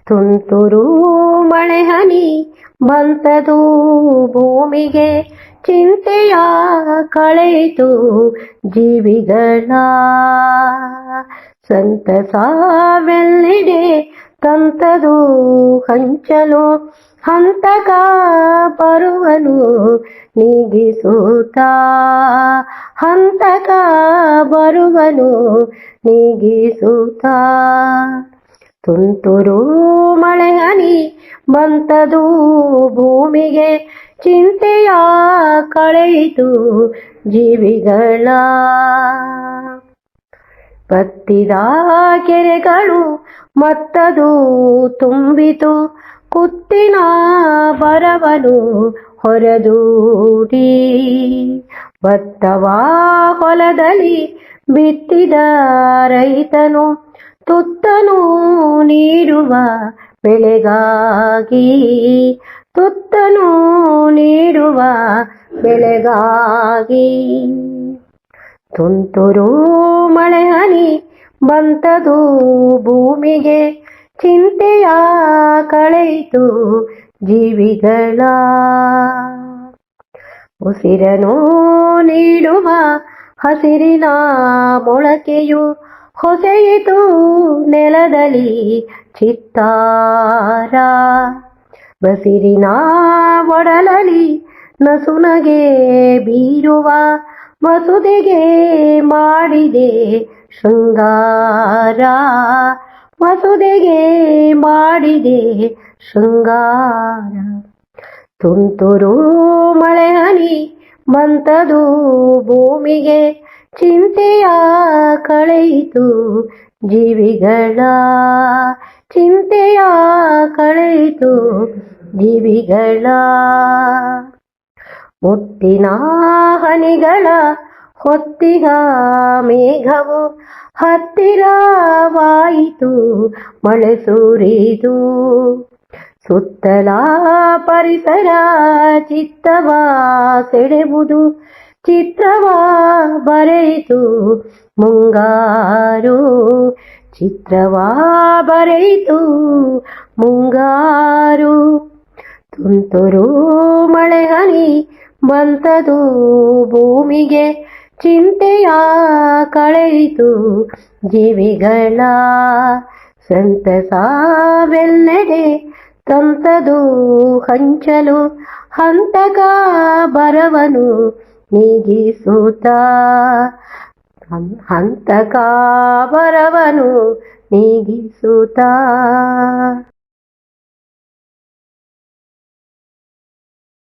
ತುಂತುರು ಮಳೆ ಹನಿ ಬಂತದು ಭೂಮಿಗೆ, ಚಿಂತೆಯ ಕಳೆಯಿತು ಜೀವಿಗಳ ಸಂತಸವೆಲ್ಲೆಡೆ ತಂತದು ಹಂಚಲು, ಹಂತಕ ಬರುವನು ನೀಗಿಸುತ್ತ, ಹಂತಕ ಬರುವನು ನೀಗಿಸುತ್ತ. ತುಂತುರು ಮಳೆ ಹನಿ ಬಂತದು ಭೂಮಿಗೆ, ಚಿಂತೆಯ ಕಳೆಯಿತು ಜೀವಿಗಳ ಬತ್ತಿದ ಕೆರೆಗಳು ಮತ್ತದು ತುಂಬಿತು, ಕುತ್ತಿನ ಬರವನು ಹೊರದೂಡಿ, ಭತ್ತವ ಹೊಲದಲ್ಲಿ ಬಿತ್ತಿದ ರೈತನು ತುತ್ತನು ನೀಡುವ ಬೆಳೆಗಾಗಿ, ತುತ್ತನು ನೀಡುವ ಬೆಳೆಗಾಗಿ. ತುಂತುರು ಮಳೆ ಹನಿ ಬಂತದು ಭೂಮಿಗೆ, ಚಿಂತೆಯ ಕಳೆಯಿತು ಜೀವಿಗಳ ಉಸಿರನು ನೀಡುವ ಹಸಿರಿನ ಮೊಳಕೆಯು, ಹೊಸೆಯಿತು ನೆಲದಲ್ಲಿ ಚಿತ್ತಾರ, ಬಸಿರಿನ ಒಡಲಲ್ಲಿ ನಸುನಗೆ ಬೀರುವ ವಸುದೆಗೆ ಮಾಡಿದೆ ಶೃಂಗಾರ, ವಸುದೆಗೆ ಮಾಡಿದೆ ಶೃಂಗಾರ. ತುಂತುರು ಮಳೆ ಹನಿ ಬಂತದು ಭೂಮಿಗೆ, ಚಿಂತೆಯ ಕಳೆಯಿತು ಜೀವಿಗಳ, ಚಿಂತೆಯ ಕಳೆಯಿತು ಜೀವಿಗಳ. ಮುತ್ತಿನ ಹನಿಗಳ ಹೊತ್ತಿಗ ಮೇಘವು ಹತ್ತಿರವಾಯಿತು ಮಳೆ ಸುರಿದು, ಸುತ್ತಲ ಪರಿಸರ ಚಿತ್ತವ ಸೆಳೆವುದು, ಚಿತ್ರವ ಬರೆಯಿತು ಮುಂಗಾರು, ಚಿತ್ರವ ಬರೆಯಿತು ಮುಂಗಾರು. ತುಂತುರು ಮಳೆ ಹನಿ ಬಂತದು ಭೂಮಿಗೆ, ಚಿಂತೆಯ ಕಳೆಯಿತು ಜೀವಿಗಳ ಸಂತಸವೆಲ್ಲೆಡೆ ತಂತದು ಹಂಚಲು, ಹಂತಕ ಬರವನು ನೀಗಿಸುತ್ತ, ಹಂತಕ ಬರವನು ನೀಗಿಸುತ್ತ.